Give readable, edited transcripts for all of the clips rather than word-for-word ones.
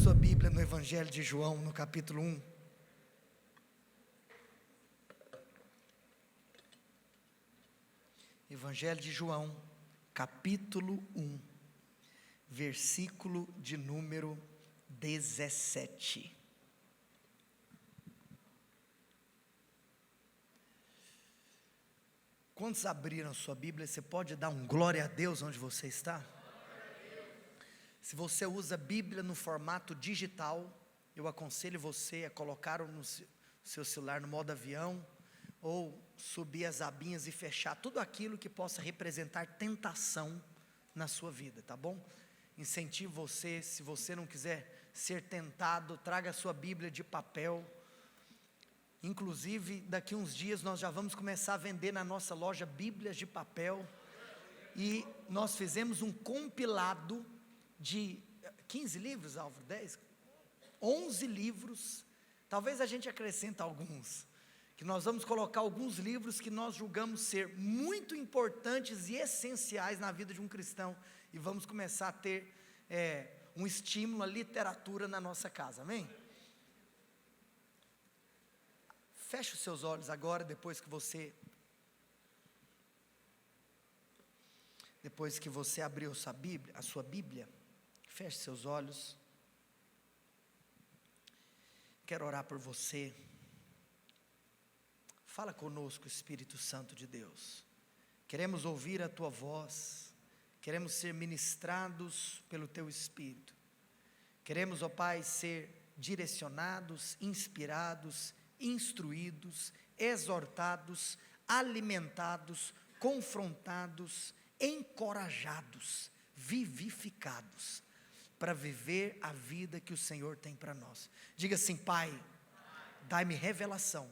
sua Bíblia no Evangelho de João, no capítulo 1. Evangelho de João, capítulo 1, versículo de número 17. Quantos abriram sua Bíblia? Você pode dar um glória a Deus onde você está? Se você usa Bíblia no formato digital, eu aconselho você a colocar no seu celular no modo avião, ou subir as abinhas e fechar tudo aquilo que possa representar tentação na sua vida, tá bom? Incentivo você, se você não quiser ser tentado, traga a sua Bíblia de papel. Inclusive, daqui uns dias nós já vamos começar a vender na nossa loja Bíblias de papel. E nós fizemos um compilado de 15 livros, Álvaro, 10? 11 livros, talvez a gente acrescente alguns, que nós vamos colocar alguns livros que nós julgamos ser muito importantes e essenciais na vida de um cristão, e vamos começar a ter um estímulo à literatura na nossa casa, amém? Feche os seus olhos agora, depois que você abriu a sua Bíblia, feche seus olhos. Quero orar por você. Fala conosco, Espírito Santo de Deus. Queremos ouvir a tua voz. Queremos ser ministrados pelo teu Espírito. Queremos, ó Pai, ser direcionados, inspirados, instruídos, exortados, alimentados, confrontados, encorajados, vivificados, para viver a vida que o Senhor tem para nós. Diga assim: Pai, dai-me revelação.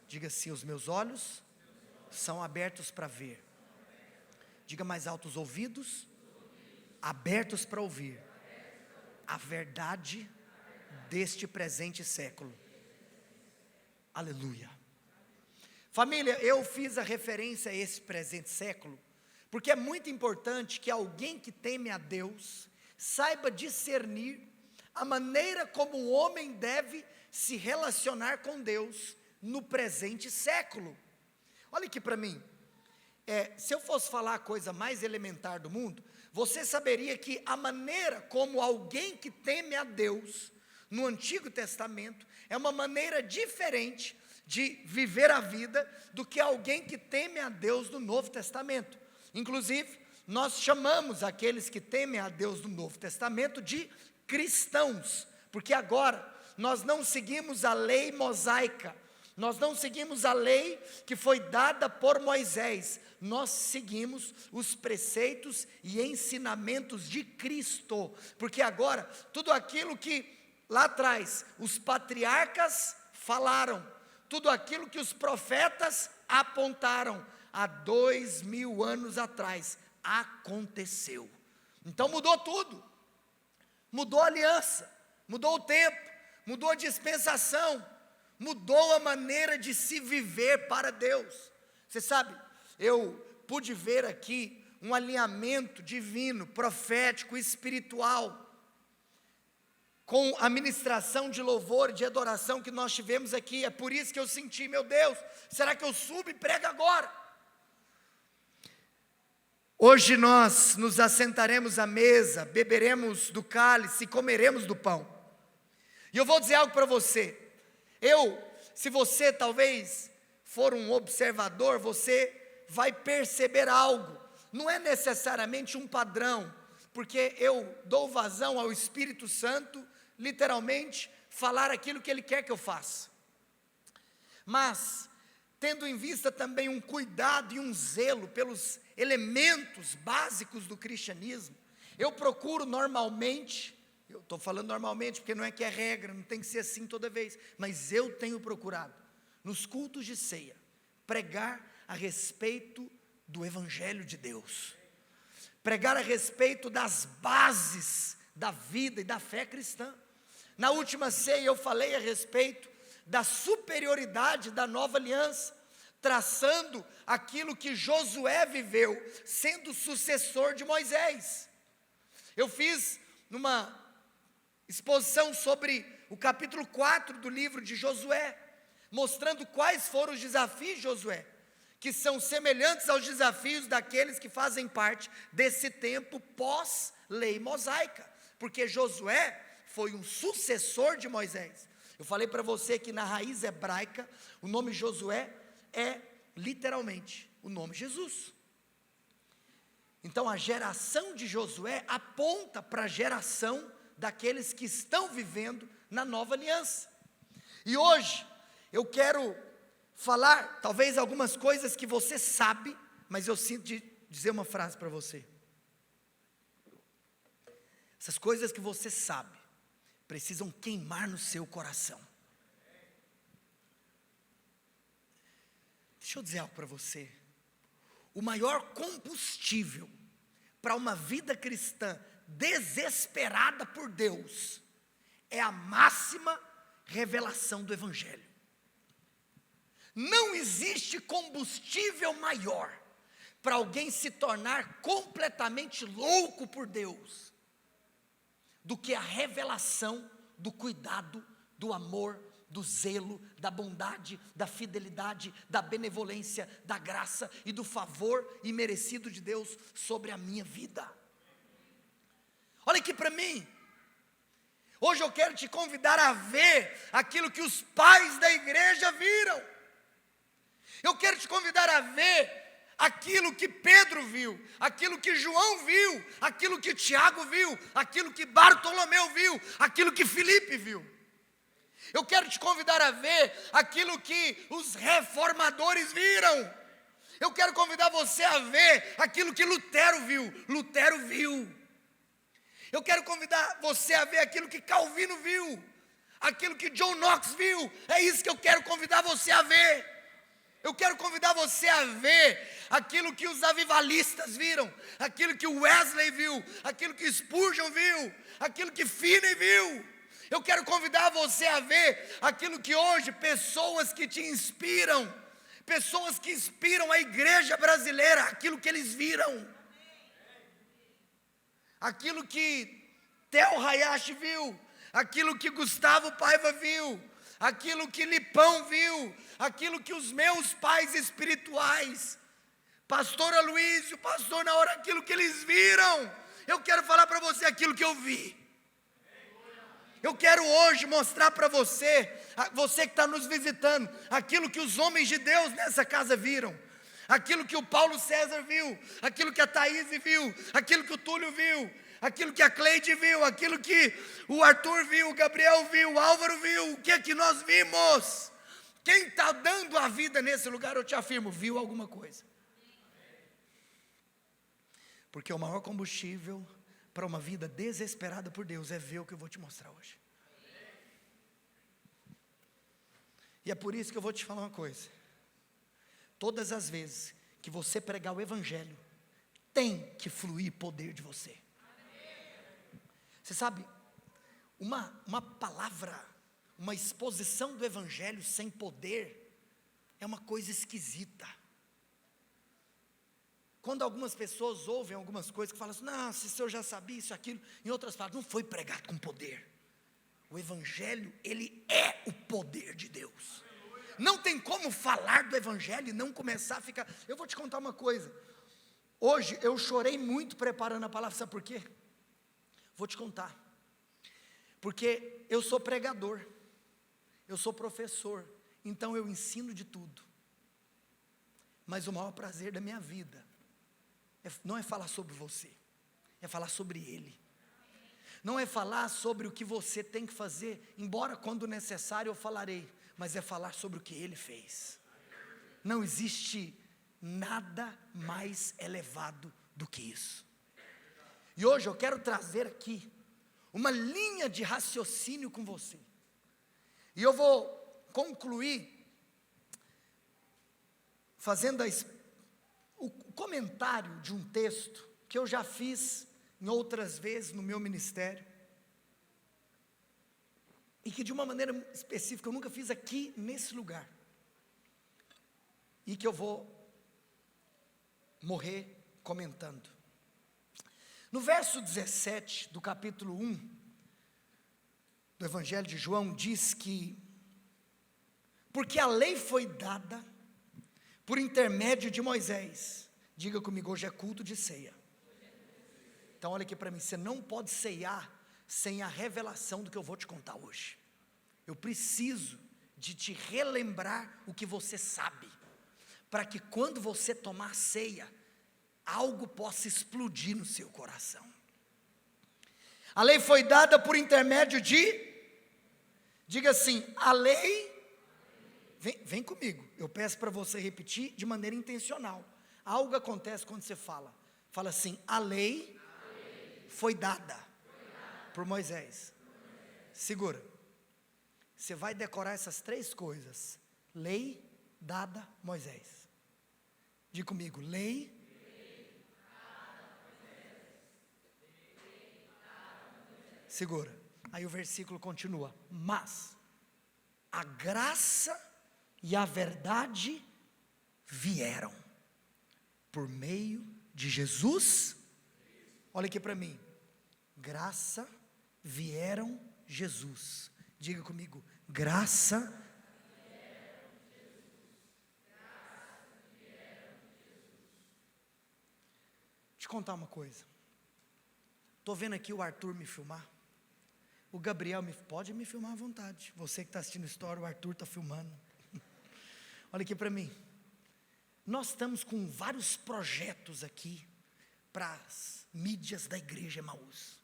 Diga assim: os meus olhos são abertos para ver. Diga mais alto: os ouvidos abertos para ouvir a verdade deste presente século. Aleluia. Família, eu fiz a referência a esse presente século, porque é muito importante que alguém que teme a Deus saiba discernir a maneira como o homem deve se relacionar com Deus no presente século. Olha aqui para mim, se eu fosse falar a coisa mais elementar do mundo, você saberia que a maneira como alguém que teme a Deus no Antigo Testamento é uma maneira diferente de viver a vida do que alguém que teme a Deus no Novo Testamento. Inclusive, nós chamamos aqueles que temem a Deus no Novo Testamento de cristãos, porque agora nós não seguimos a lei mosaica, nós não seguimos a lei que foi dada por Moisés, nós seguimos os preceitos e ensinamentos de Cristo, porque agora tudo aquilo que lá atrás os patriarcas falaram, tudo aquilo que os profetas apontaram há 2000 anos atrás, aconteceu. Então mudou tudo, mudou a aliança, mudou o tempo, mudou a dispensação, mudou a maneira de se viver para Deus. Você sabe, eu pude ver aqui um alinhamento divino, profético, espiritual, com a ministração de louvor e de adoração que nós tivemos aqui. É por isso que eu senti, meu Deus, será que eu subo e prego agora? Hoje nós nos assentaremos à mesa, beberemos do cálice e comeremos do pão. E eu vou dizer algo para você. Se você talvez for um observador, você vai perceber algo. Não é necessariamente um padrão, porque eu dou vazão ao Espírito Santo, literalmente, falar aquilo que Ele quer que eu faça. Mas, tendo em vista também um cuidado e um zelo pelos elementos básicos do cristianismo, eu procuro normalmente, eu estou falando normalmente porque não é que é regra, não tem que ser assim toda vez, mas eu tenho procurado, nos cultos de ceia, pregar a respeito do Evangelho de Deus, pregar a respeito das bases da vida e da fé cristã. Na última ceia eu falei a respeito da superioridade da nova aliança, traçando aquilo que Josué viveu, sendo sucessor de Moisés. Eu fiz numa exposição sobre o capítulo 4 do livro de Josué, mostrando quais foram os desafios de Josué, que são semelhantes aos desafios daqueles que fazem parte desse tempo pós-lei mosaica, porque Josué foi um sucessor de Moisés. Eu falei para você que na raiz hebraica, o nome Josué é literalmente o nome Jesus. Então a geração de Josué aponta para a geração daqueles que estão vivendo na nova aliança. E hoje eu quero falar talvez algumas coisas que você sabe, mas eu sinto de dizer uma frase para você. Essas coisas que você sabe precisam queimar no seu coração. Deixa eu dizer algo para você. O maior combustível para uma vida cristã desesperada por Deus é a máxima revelação do Evangelho. Não existe combustível maior para alguém se tornar completamente louco por Deus do que a revelação do cuidado, do amor, do zelo, da bondade, da fidelidade, da benevolência, da graça e do favor imerecido de Deus sobre a minha vida. Olha aqui para mim. Hoje eu quero te convidar a ver aquilo que os pais da igreja viram. Eu quero te convidar a ver aquilo que Pedro viu, aquilo que João viu, aquilo que Tiago viu, aquilo que Bartolomeu viu, aquilo que Filipe viu. Eu quero te convidar a ver aquilo que os reformadores viram. Eu quero convidar você a ver aquilo que Lutero viu. Lutero viu. Eu quero convidar você a ver aquilo que Calvino viu, aquilo que John Knox viu. É isso que eu quero convidar você a ver. Eu quero convidar você a ver aquilo que os avivalistas viram, aquilo que Wesley viu, aquilo que Spurgeon viu, aquilo que Finney viu. Eu quero convidar você a ver aquilo que hoje pessoas que te inspiram, pessoas que inspiram a igreja brasileira, aquilo que eles viram, aquilo que Theo Hayashi viu, aquilo que Gustavo Paiva viu, aquilo que Lipão viu, aquilo que os meus pais espirituais, pastor Aloysio, pastor Naor, aquilo que eles viram. Eu quero falar para você aquilo que eu vi. Eu quero hoje mostrar para você, você que está nos visitando, aquilo que os homens de Deus nessa casa viram, aquilo que o Paulo César viu, aquilo que a Thaís viu, aquilo que o Túlio viu, aquilo que a Cleide viu, aquilo que o Arthur viu, o Gabriel viu, o Álvaro viu, o que é que nós vimos? Quem está dando a vida nesse lugar, eu te afirmo, viu alguma coisa. Porque o maior combustível para uma vida desesperada por Deus é ver o que eu vou te mostrar hoje. E é por isso que eu vou te falar uma coisa. Todas as vezes que você pregar o Evangelho, tem que fluir poder de você. Você sabe, uma palavra, uma exposição do Evangelho sem poder, é uma coisa esquisita. Quando algumas pessoas ouvem algumas coisas que falam assim, não, se o senhor já sabia isso, aquilo, em outras palavras, não foi pregado com poder. O Evangelho, ele é o poder de Deus. Não tem como falar do Evangelho e não começar a ficar. Eu vou te contar uma coisa. Hoje eu chorei muito preparando a palavra, sabe por quê? Vou te contar. Porque eu sou pregador, eu sou professor, então eu ensino de tudo. Mas o maior prazer da minha vida não é falar sobre você, é falar sobre Ele. Não é falar sobre o que você tem que fazer, embora quando necessário eu falarei, mas é falar sobre o que Ele fez. Não existe nada mais elevado do que isso. E hoje eu quero trazer aqui uma linha de raciocínio com você. E eu vou concluir fazendo o comentário de um texto que eu já fiz em outras vezes no meu ministério, e que de uma maneira específica eu nunca fiz aqui nesse lugar, e que eu vou morrer comentando. No verso 17 do capítulo 1, do Evangelho de João diz que, porque a lei foi dada por intermédio de Moisés. Diga comigo, hoje é culto de ceia. Então olha aqui para mim, você não pode ceiar sem a revelação do que eu vou te contar hoje. Eu preciso de te relembrar o que você sabe, para que quando você tomar ceia, algo possa explodir no seu coração. A lei foi dada por intermédio de, diga assim, a lei, vem comigo, eu peço para você repetir de maneira intencional. Algo acontece quando você fala assim, a lei foi dada por Moisés. Segura, você vai decorar essas 3 coisas, lei dada Moisés. Diga comigo, lei segura, aí o versículo continua, mas a graça e a verdade vieram por meio de Jesus. Olha aqui para mim, graça vieram Jesus. Diga comigo, graça vieram Jesus. Deixa eu te contar uma coisa. Estou vendo aqui o Arthur me filmar. O Gabriel pode me filmar à vontade. Você que está assistindo a história, o Arthur está filmando. Olha aqui para mim. Nós estamos com vários projetos aqui para as mídias da igreja Emaús.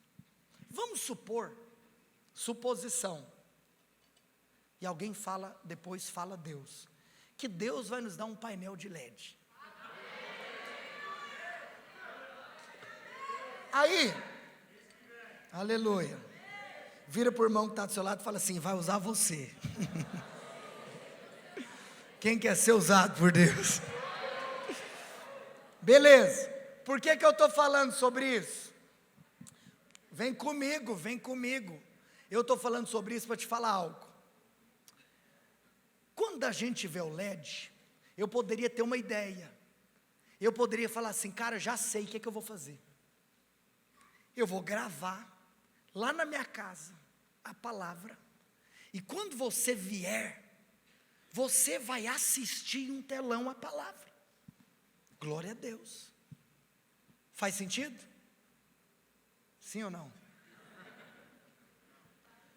Vamos supor, suposição, e alguém fala, depois fala Deus, que Deus vai nos dar um painel de LED. Aí, aleluia, vira para o irmão que está do seu lado e fala assim, vai usar você. Quem quer ser usado por Deus? Beleza, por que eu estou falando sobre isso? Vem comigo, eu estou falando sobre isso para te falar algo. Quando a gente vê o LED, eu poderia ter uma ideia, eu poderia falar assim, cara, já sei o que eu vou fazer. Eu vou gravar lá na minha casa a palavra, e quando você vier, você vai assistir um telão a palavra. Glória a Deus. Faz sentido? Sim ou não?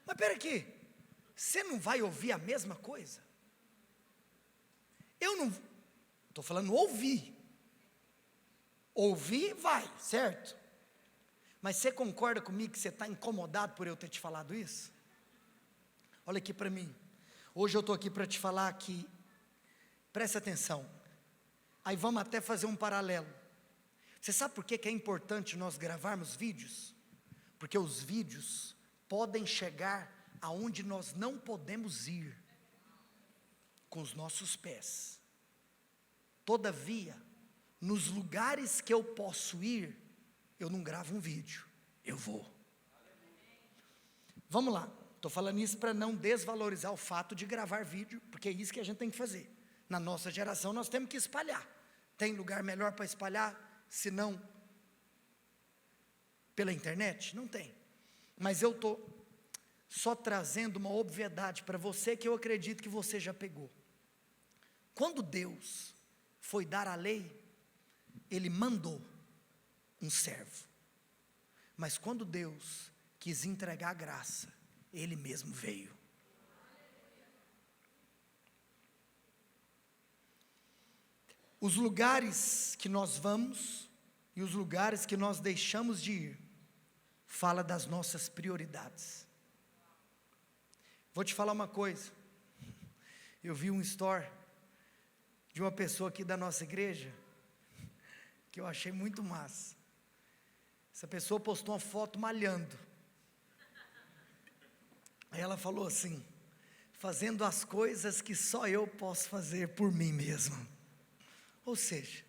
Mas espera aqui, você não vai ouvir a mesma coisa? Eu não, estou falando ouvir. Ouvir vai, certo? Mas você concorda comigo que você está incomodado por eu ter te falado isso? Olha aqui para mim. Hoje eu estou aqui para te falar que, presta atenção, aí vamos até fazer um paralelo. Você sabe por que é importante nós gravarmos vídeos? Porque os vídeos podem chegar aonde nós não podemos ir com os nossos pés. Todavia, nos lugares que eu posso ir, eu não gravo um vídeo, eu vou. Vamos lá, estou falando isso para não desvalorizar o fato de gravar vídeo, porque é isso que a gente tem que fazer. Na nossa geração nós temos que espalhar. Tem lugar melhor para espalhar, se não pela internet? Não tem. Mas eu estou só trazendo uma obviedade para você que eu acredito que você já pegou. Quando Deus foi dar a lei, Ele mandou um servo. Mas quando Deus quis entregar a graça, Ele mesmo veio. Os lugares que nós vamos e os lugares que nós deixamos de ir, fala das nossas prioridades. Vou te falar uma coisa. Eu vi um story de uma pessoa aqui da nossa igreja, que eu achei muito massa. Essa pessoa postou uma foto malhando. Aí ela falou assim, fazendo as coisas que só eu posso fazer por mim mesmo. Ou seja,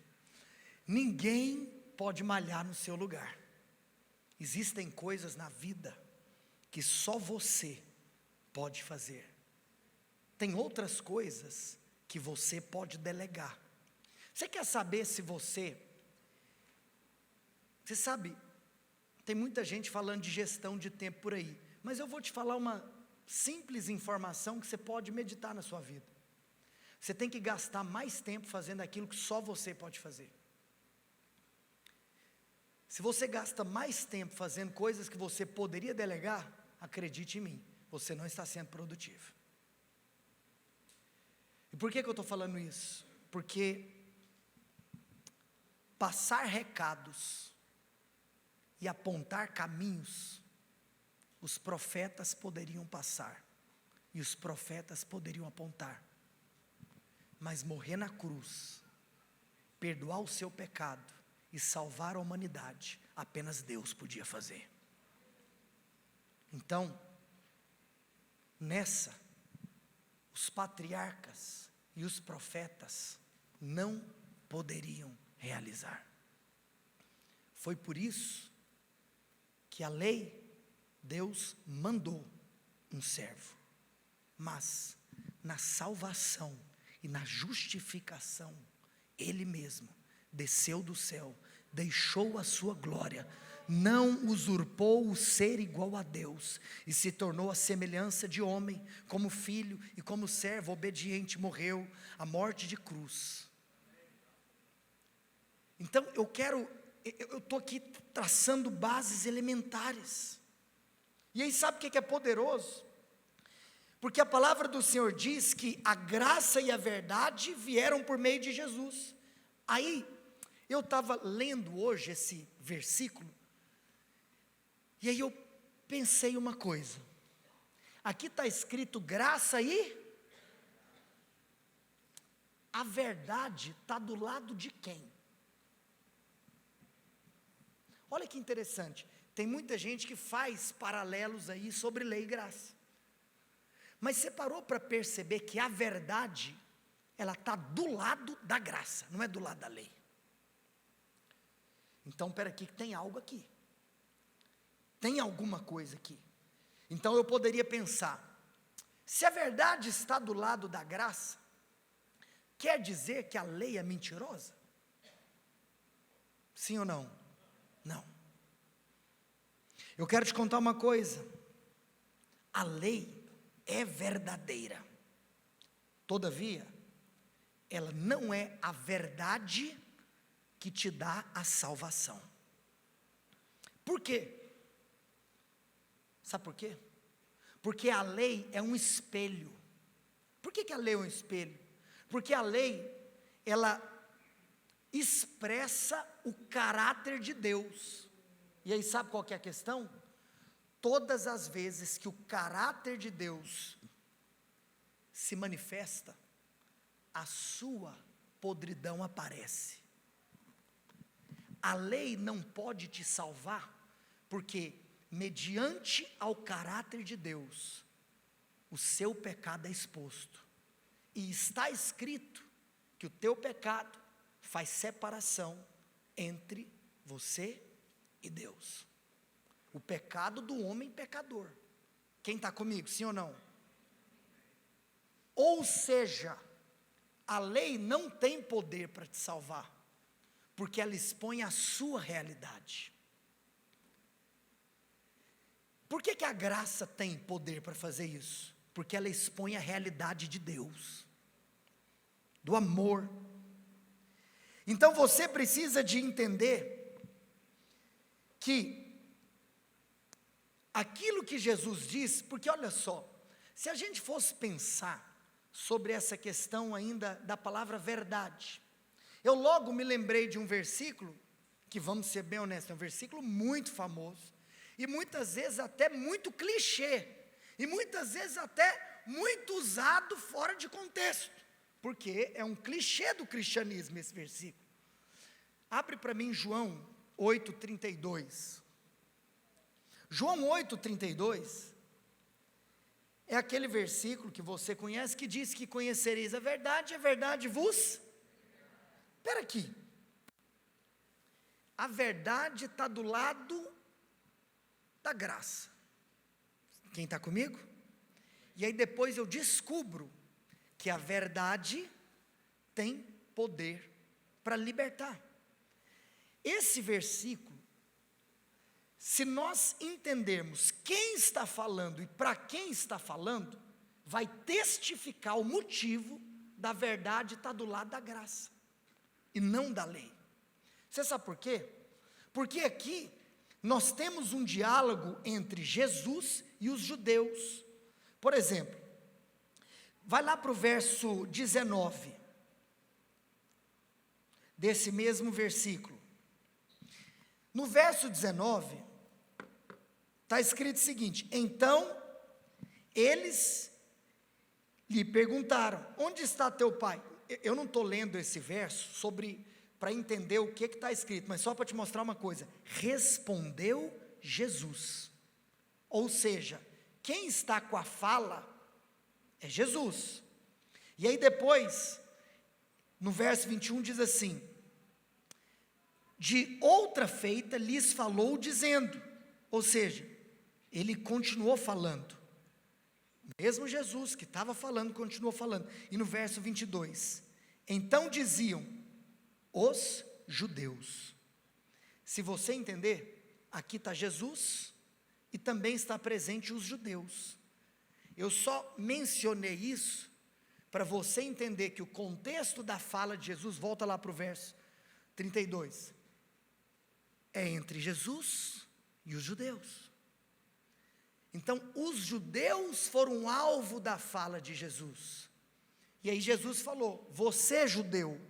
ninguém pode malhar no seu lugar. Existem coisas na vida que só você pode fazer. Tem outras coisas que você pode delegar. Você quer saber se você sabe, tem muita gente falando de gestão de tempo por aí, mas eu vou te falar simples informação que você pode meditar na sua vida. Você tem que gastar mais tempo fazendo aquilo que só você pode fazer. Se você gasta mais tempo fazendo coisas que você poderia delegar, acredite em mim, você não está sendo produtivo. E por que eu estou falando isso? Porque passar recados e apontar caminhos, os profetas poderiam passar, e os profetas poderiam apontar, mas morrer na cruz, perdoar o seu pecado e salvar a humanidade, apenas Deus podia fazer. Então, nessa, os patriarcas e os profetas não poderiam realizar. Foi por isso que a lei, Deus mandou um servo, mas na salvação e na justificação, Ele mesmo desceu do céu, deixou a sua glória, não usurpou o ser igual a Deus, e se tornou a semelhança de homem, como filho e como servo obediente, morreu a morte de cruz. Então eu estou aqui traçando bases elementares, e aí sabe o que é poderoso? Porque a palavra do Senhor diz que a graça e a verdade vieram por meio de Jesus. Aí, eu estava lendo hoje esse versículo, e aí eu pensei uma coisa, aqui está escrito graça e a verdade está do lado de quem? Olha que interessante, tem muita gente que faz paralelos aí sobre lei e graça, mas você parou para perceber que a verdade, ela está do lado da graça, não é do lado da lei. Então, espera aqui, que tem algo aqui, tem alguma coisa aqui. Então eu poderia pensar, se a verdade está do lado da graça, quer dizer que a lei é mentirosa? Sim ou não? Não. Eu quero te contar uma coisa, a lei é verdadeira, todavia, ela não é a verdade que te dá a salvação. Por quê? Sabe por quê? Porque a lei é um espelho. Por que a lei é um espelho? Porque a lei, ela expressa o caráter de Deus. E aí sabe qual que é a questão? Todas as vezes que o caráter de Deus se manifesta, a sua podridão aparece. A lei não pode te salvar, porque mediante ao caráter de Deus, o seu pecado é exposto, e está escrito que o teu pecado faz separação entre você e Deus, o pecado do homem pecador. Quem está comigo, sim ou não? Ou seja, a lei não tem poder para te salvar, porque ela expõe a sua realidade. Por que a graça tem poder para fazer isso? Porque ela expõe a realidade de Deus, do amor. Então você precisa de entender que aquilo que Jesus disse, porque olha só, se a gente fosse pensar sobre essa questão ainda da palavra verdade, eu logo me lembrei de um versículo, que vamos ser bem honestos, é um versículo muito famoso, e muitas vezes até muito clichê, e muitas vezes até muito usado fora de contexto, porque é um clichê do cristianismo esse versículo. Abre para mim João 8,32. João 8,32 é aquele versículo que você conhece, que diz que conhecereis a verdade vos... Espera aqui, a verdade está do lado da graça. Quem está comigo? E aí depois eu descubro que a verdade tem poder para libertar. Esse versículo, Se nós entendermos quem está falando e para quem está falando, vai testificar o motivo da verdade estar do lado da graça, e não da lei. Você sabe por quê? Porque aqui nós temos um diálogo entre Jesus e os judeus. Por exemplo, vai lá para o verso 19, desse mesmo versículo. No verso 19, está escrito o seguinte: então eles lhe perguntaram, onde está teu pai? Eu não estou lendo esse verso para entender o que está escrito, mas só para te mostrar uma coisa. Respondeu Jesus. Ou seja, quem está com a fala é Jesus. E aí depois, no verso 21 diz assim: de outra feita lhes falou dizendo, ou seja, ele continuou falando. Mesmo Jesus que estava falando, continuou falando. E no verso 22, então diziam os judeus. Se você entender, aqui está Jesus e também está presente os judeus. Eu só mencionei isso para você entender que o contexto da fala de Jesus, volta lá para o verso 32, é entre Jesus e os judeus. Então, os judeus foram alvo da fala de Jesus. E aí Jesus falou: você, judeu,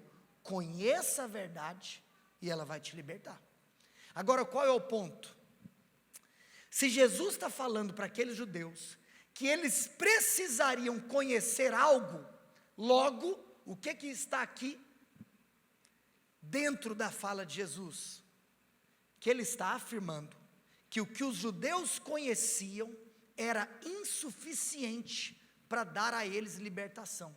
conheça a verdade e ela vai te libertar. Agora, qual é o ponto? Se Jesus está falando para aqueles judeus que eles precisariam conhecer algo, logo, o que está aqui dentro da fala de Jesus? Que ele está afirmando que o que os judeus conheciam era insuficiente para dar a eles libertação,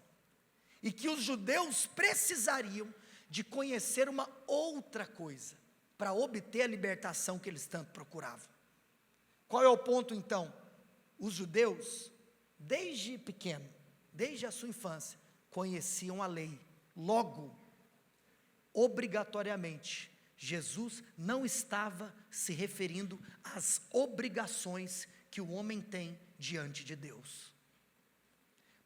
e que os judeus precisariam de conhecer uma outra coisa, para obter a libertação que eles tanto procuravam. Qual é o ponto então? Os judeus, desde pequeno, desde a sua infância, conheciam a lei, logo, obrigatoriamente, Jesus não estava se referindo às obrigações que o homem tem diante de Deus.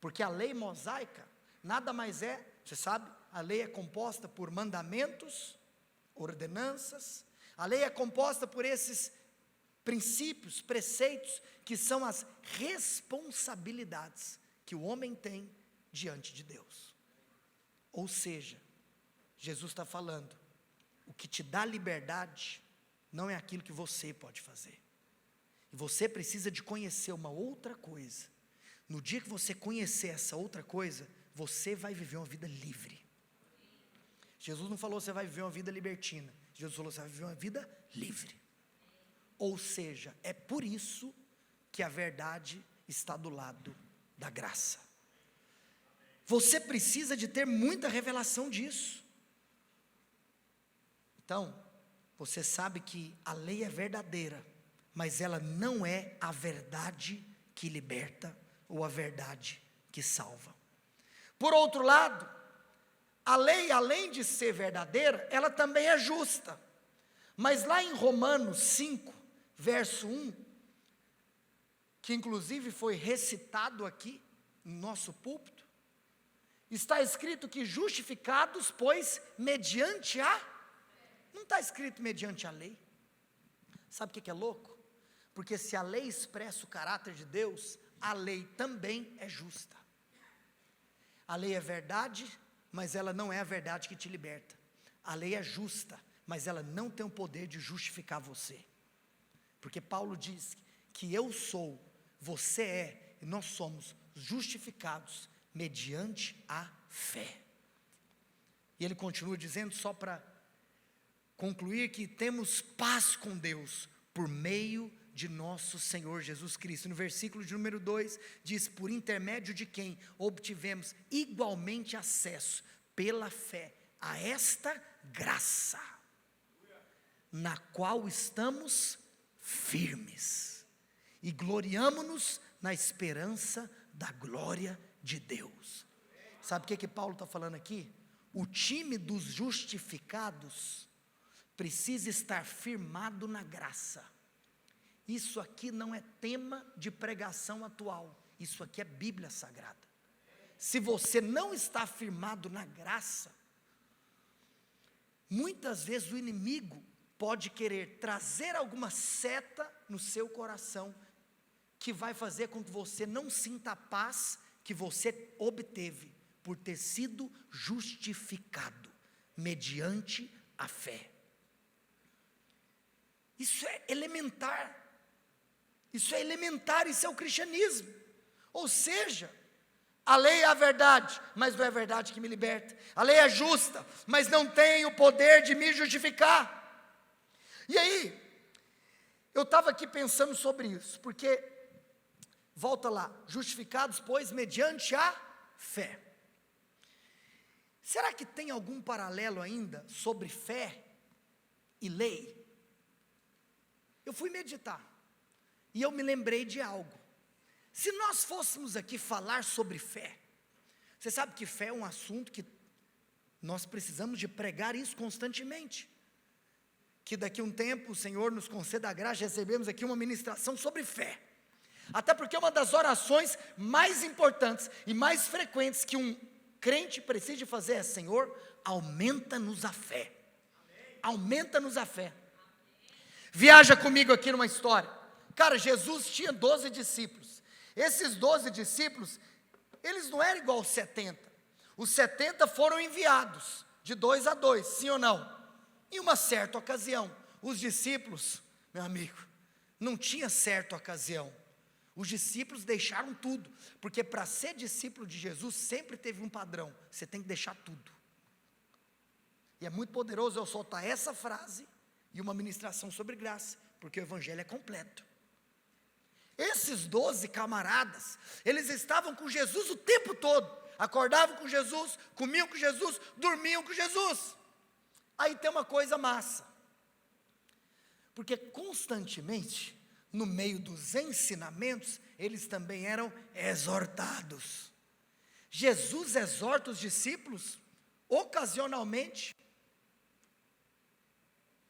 Porque a lei mosaica nada mais é, você sabe, a lei é composta por mandamentos, ordenanças, a lei é composta por esses princípios, preceitos, que são as responsabilidades que o homem tem diante de Deus. Ou seja, Jesus está falando, o que te dá liberdade não é aquilo que você pode fazer. E você precisa de conhecer uma outra coisa. No dia que você conhecer essa outra coisa, você vai viver uma vida livre. Jesus não falou você vai viver uma vida libertina. Jesus falou você vai viver uma vida livre. Ou seja, é por isso que a verdade está do lado da graça. Você precisa de ter muita revelação disso. Então, você sabe que a lei é verdadeira, mas ela não é a verdade que liberta ou a verdade que salva. Por outro lado, a lei, além de ser verdadeira, ela também é justa. Mas lá em Romanos 5, verso 1, que inclusive foi recitado aqui no nosso púlpito, está escrito que justificados, pois, mediante a... Não está escrito mediante a lei. Sabe o que é louco? Porque se a lei expressa o caráter de Deus, a lei também é justa. A lei é verdade, mas ela não é a verdade que te liberta. A lei é justa, mas ela não tem o poder de justificar você. Porque Paulo diz que eu sou, você é, e nós somos justificados mediante a fé. E ele continua dizendo, só para concluir, que temos paz com Deus por meio de nosso Senhor Jesus Cristo. No versículo de número 2, diz, por intermédio de quem obtivemos igualmente acesso, pela fé, a esta graça, na qual estamos firmes, e gloriamo-nos na esperança da glória de Deus. Sabe o que Paulo está falando aqui? O time dos justificados precisa estar firmado na graça, isso aqui não é tema de pregação atual, isso aqui é Bíblia Sagrada. Se você não está firmado na graça, muitas vezes o inimigo pode querer trazer alguma seta no seu coração, que vai fazer com que você não sinta a paz que você obteve, por ter sido justificado, mediante a fé. Isso é elementar, isso é o cristianismo. Ou seja, a lei é a verdade, mas não é a verdade que me liberta. A lei é justa, mas não tem o poder de me justificar. E aí, eu estava aqui pensando sobre isso, porque, volta lá, justificados, pois, mediante a fé. Será que tem algum paralelo ainda sobre fé e lei? Eu fui meditar, e eu me lembrei de algo. Se nós fôssemos aqui falar sobre fé, você sabe que fé é um assunto que nós precisamos de pregar isso constantemente. Que daqui a um tempo o Senhor nos conceda a graça de recebermos aqui uma ministração sobre fé. Até porque uma das orações mais importantes e mais frequentes que um crente precisa fazer é: Senhor, aumenta-nos a fé. Aumenta-nos a fé. Viaja comigo aqui numa história. Cara, Jesus tinha 12 discípulos. Esses 12 discípulos, eles não eram igual aos 70. Os 70 foram enviados, de 2 a 2, sim ou não? Em uma certa ocasião, os discípulos, meu amigo, não tinha certa ocasião. Os discípulos deixaram tudo, porque para ser discípulo de Jesus, sempre teve um padrão: você tem que deixar tudo. E é muito poderoso eu soltar essa frase e uma ministração sobre graça, porque o evangelho é completo. Esses 12 camaradas, eles estavam com Jesus o tempo todo, acordavam com Jesus, comiam com Jesus, dormiam com Jesus. Aí tem uma coisa massa, porque constantemente, no meio dos ensinamentos, eles também eram exortados. Jesus exorta os discípulos, ocasionalmente,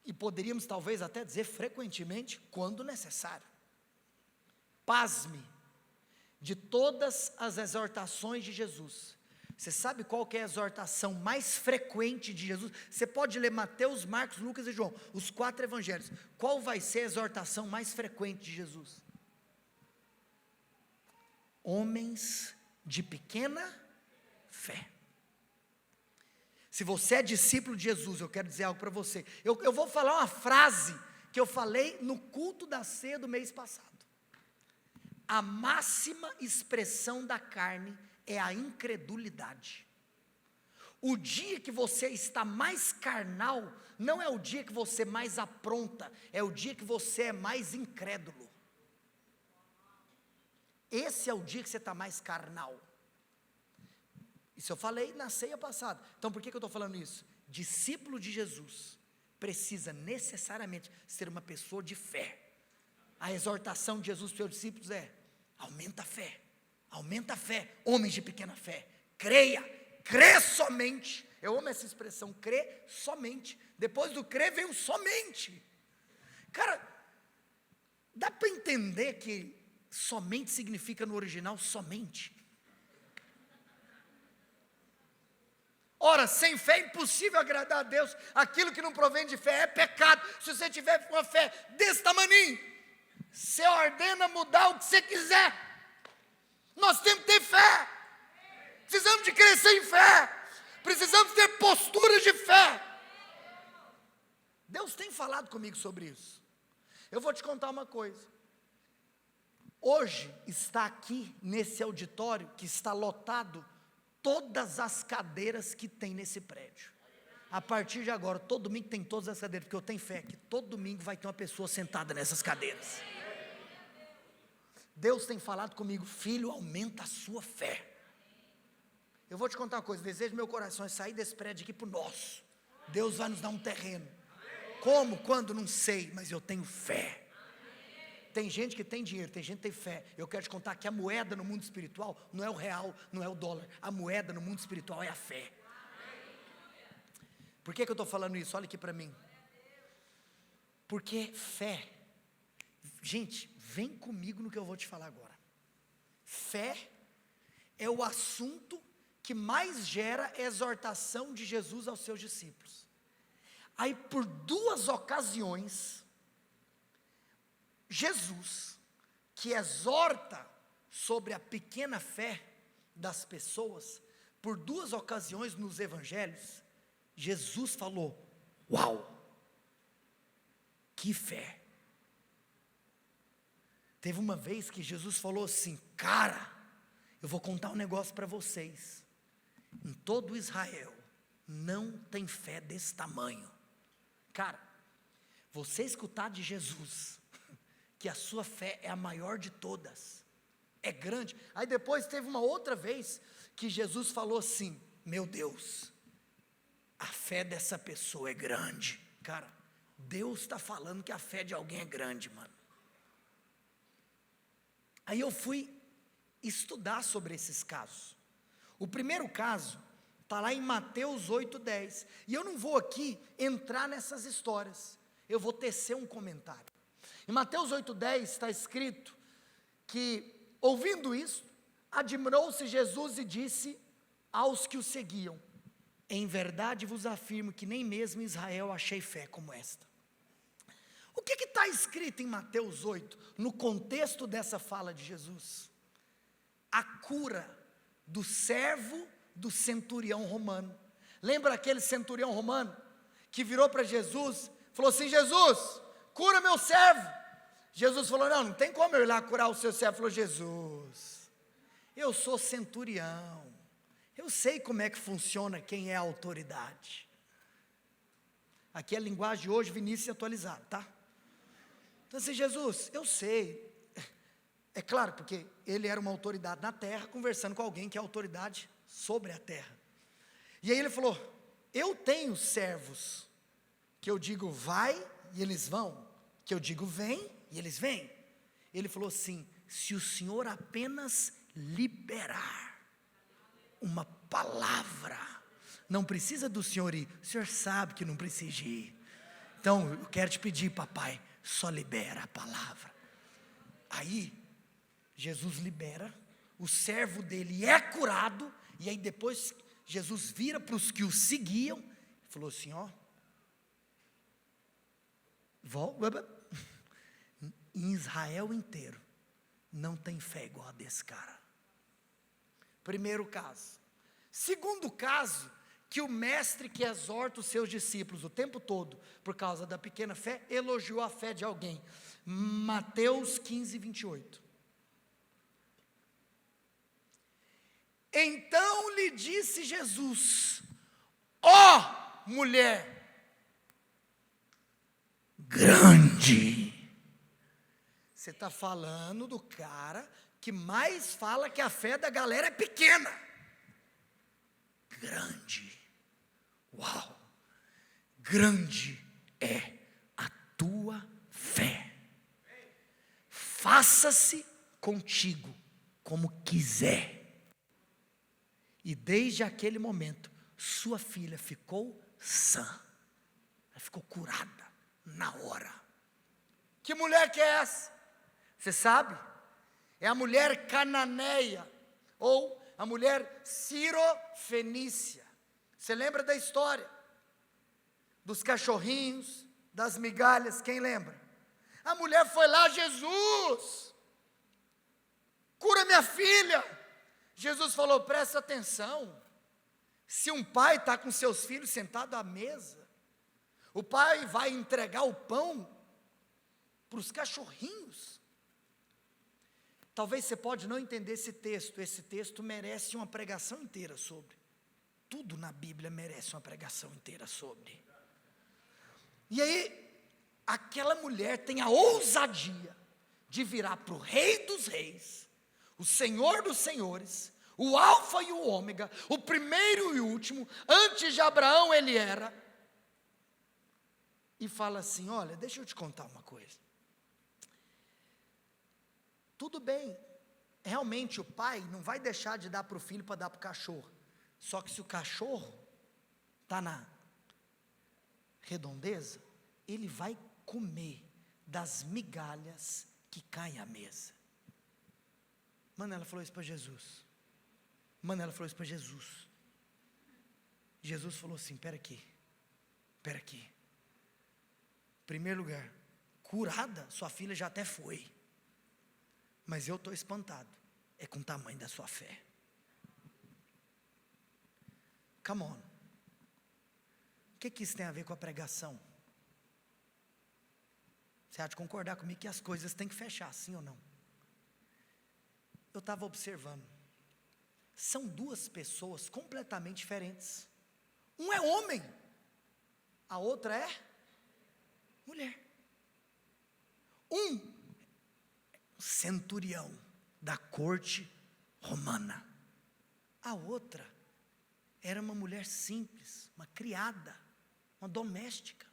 e poderíamos talvez até dizer frequentemente, quando necessário. Pasme, de todas as exortações de Jesus, você sabe qual que é a exortação mais frequente de Jesus? Você pode ler Mateus, Marcos, Lucas e João, os 4 evangelhos. Qual vai ser a exortação mais frequente de Jesus? Homens de pequena fé. Se você é discípulo de Jesus, eu quero dizer algo para você. Eu vou falar uma frase que eu falei no culto da ceia do mês passado. A máxima expressão da carne é a incredulidade. O dia que você está mais carnal, não é o dia que você mais apronta, é o dia que você é mais incrédulo. Esse é o dia que você está mais carnal. Isso eu falei na ceia passada. Então por que eu estou falando isso? Discípulo de Jesus precisa necessariamente ser uma pessoa de fé. A exortação de Jesus para os seus discípulos é: aumenta a fé, homens de pequena fé, creia, crê somente. Eu amo essa expressão, crê somente. Depois do crer vem o somente. Cara, dá para entender que somente significa no original somente? Ora, sem fé é impossível agradar a Deus. Aquilo que não provém de fé é pecado. Se você tiver uma fé desse tamaninho, você ordena mudar o que você quiser. Nós temos que ter fé. Precisamos de crescer em fé. Precisamos ter posturas de fé. Deus tem falado comigo sobre isso. Eu vou te contar uma coisa. Hoje está aqui nesse auditório que está lotado todas as cadeiras que tem nesse prédio. A partir de agora, todo domingo tem todas as cadeiras, porque eu tenho fé que todo domingo vai ter uma pessoa sentada nessas cadeiras. Deus tem falado comigo: filho, aumenta a sua fé. Eu vou te contar uma coisa, o desejo do meu coração é sair desse prédio aqui para o nosso. Deus vai nos dar um terreno. Como? Quando? Não sei, mas eu tenho fé. Tem gente que tem dinheiro, tem gente que tem fé. Eu quero te contar que a moeda no mundo espiritual não é o real, não é o dólar. A moeda no mundo espiritual é a fé. Por que eu estou falando isso? Olha aqui para mim. Porque fé, gente, vem comigo no que eu vou te falar agora. Fé é o assunto que mais gera exortação de Jesus aos seus discípulos. Aí, por 2 ocasiões, Jesus, que exorta sobre a pequena fé das pessoas, por 2 ocasiões nos evangelhos, Jesus falou: uau, que fé. Teve uma vez que Jesus falou assim: cara, eu vou contar um negócio para vocês, em todo Israel, não tem fé desse tamanho. Cara, você escutar de Jesus, que a sua fé é a maior de todas, é grande. Aí depois teve uma outra vez, que Jesus falou assim: meu Deus, a fé dessa pessoa é grande. Cara, Deus está falando que a fé de alguém é grande, mano. Aí eu fui estudar sobre esses casos. O primeiro caso está lá em Mateus 8:10. E eu não vou aqui entrar nessas histórias. Eu vou tecer um comentário. Em Mateus 8:10 está escrito que, ouvindo isso, admirou-se Jesus e disse aos que o seguiam: em verdade vos afirmo que nem mesmo em Israel achei fé como esta. O que está escrito em Mateus 8, no contexto dessa fala de Jesus? A cura do servo do centurião romano. Lembra aquele centurião romano que virou para Jesus, falou assim: Jesus, cura meu servo. Jesus falou: não tem como eu ir lá curar o seu servo. Falou: Jesus, eu sou centurião, eu sei como é que funciona quem é a autoridade. Aqui é a linguagem de hoje, Vinícius atualizado, tá? Então assim, Jesus, eu sei, é claro, porque ele era uma autoridade na terra, conversando com alguém que é autoridade sobre a terra. E aí ele falou: eu tenho servos, que eu digo vai, e eles vão, que eu digo vem, e eles vêm. Ele falou assim: se o Senhor apenas liberar uma palavra, não precisa do Senhor ir, o Senhor sabe que não precisa ir. Então eu quero te pedir, papai, só libera a palavra. Aí Jesus libera, o servo dele é curado. E aí depois Jesus vira para os que o seguiam e falou assim: ó, em Israel inteiro não tem fé igual a desse cara. Primeiro caso. Segundo caso, que o mestre que exorta os seus discípulos o tempo todo, por causa da pequena fé, elogiou a fé de alguém. Mateus 15:28. Então lhe disse Jesus: ó mulher grande. Você está falando do cara que mais fala que a fé da galera é pequena. Grande. Uau! Grande é a tua fé. Faça-se contigo como quiser. E desde aquele momento, sua filha ficou sã. Ela ficou curada na hora. Que mulher que é essa? Você sabe? É a mulher cananeia, ou a mulher cirofenícia. Você lembra da história? Dos cachorrinhos, das migalhas, quem lembra? A mulher foi lá: Jesus, cura minha filha. Jesus falou: presta atenção, se um pai está com seus filhos sentados à mesa, o pai vai entregar o pão para os cachorrinhos? Talvez você pode não entender esse texto merece uma pregação inteira sobre. Tudo na Bíblia merece uma pregação inteira sobre. E aí, aquela mulher tem a ousadia de virar para o Rei dos Reis, o Senhor dos Senhores, o Alfa e o Ômega, o primeiro e o último, antes de Abraão ele era, e fala assim: olha, deixa eu te contar uma coisa. Tudo bem, realmente o pai não vai deixar de dar para o filho para dar para o cachorro. Só que se o cachorro está na redondeza, ele vai comer das migalhas que caem à mesa. Mano, ela falou isso para Jesus. Mano, ela falou isso para Jesus. Jesus falou assim: espera aqui. Em primeiro lugar, curada, sua filha já até foi. Mas eu estou espantado. É com o tamanho da sua fé. Come on. O que isso tem a ver com a pregação? Você há de concordar comigo que as coisas têm que fechar, sim ou não? Eu estava observando. São duas pessoas completamente diferentes. Um é homem, a outra é mulher. Um centurião da corte romana. A outra era uma mulher simples, uma criada, uma doméstica.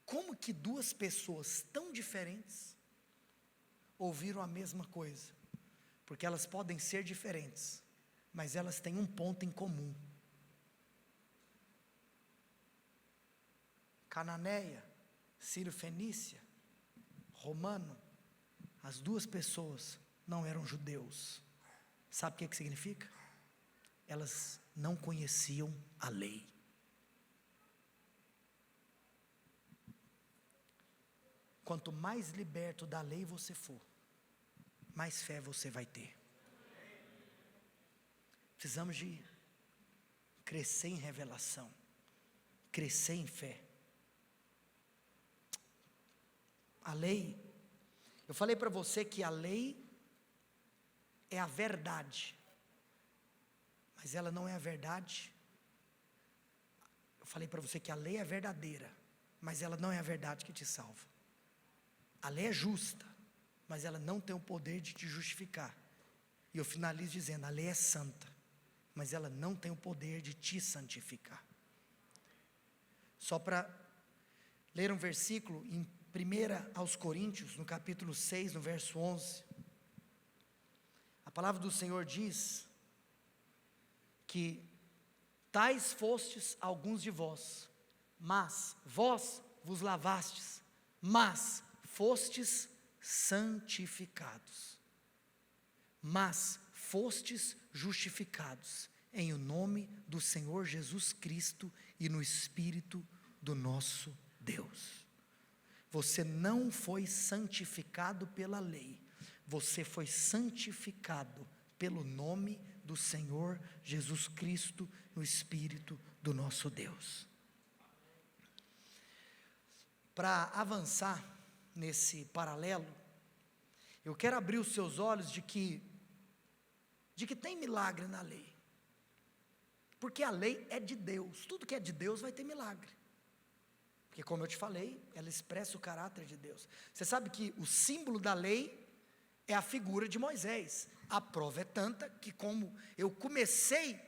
Como que duas pessoas tão diferentes ouviram a mesma coisa? Porque elas podem ser diferentes, mas elas têm um ponto em comum. Cananeia, Sírio-Fenícia, romano, as duas pessoas não eram judeus. Sabe o que significa? Elas não conheciam a lei. Quanto mais liberto da lei você for, mais fé você vai ter. Precisamos de crescer em revelação, crescer em fé. A lei, eu falei para você que a lei é a verdade, mas ela não é a verdade. Eu falei para você que a lei é verdadeira, mas ela não é a verdade que te salva. A lei é justa, mas ela não tem o poder de te justificar. E eu finalizo dizendo: a lei é santa, mas ela não tem o poder de te santificar. Só para ler um versículo em 1 aos Coríntios, no capítulo 6, no verso 11. A palavra do Senhor diz que tais fostes alguns de vós, mas vós vos lavastes, mas fostes santificados, mas fostes justificados em o nome do Senhor Jesus Cristo e no Espírito do nosso Deus. Você não foi santificado pela lei, você foi santificado pelo nome do Senhor Jesus Cristo no Espírito do nosso Deus. Para avançar nesse paralelo, eu quero abrir os seus olhos de que tem milagre na lei, porque a lei é de Deus. Tudo que é de Deus vai ter milagre, porque como eu te falei, ela expressa o caráter de Deus. Você sabe que o símbolo da lei é a figura de Moisés. A prova é tanta que, como eu comecei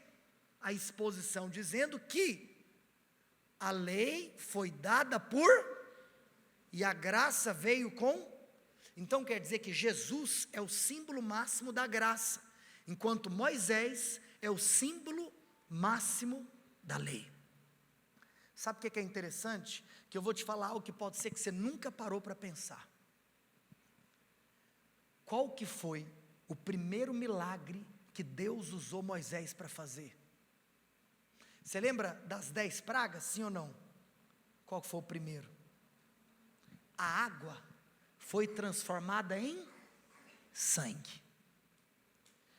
a exposição dizendo que a lei foi dada e a graça veio com. Então quer dizer que Jesus é o símbolo máximo da graça, enquanto Moisés é o símbolo máximo da lei. Sabe o que é interessante? Que eu vou te falar algo que pode ser que você nunca parou para pensar. Qual que foi o primeiro milagre que Deus usou Moisés para fazer? Você lembra das 10 pragas, sim ou não? Qual foi o primeiro? A água foi transformada em sangue.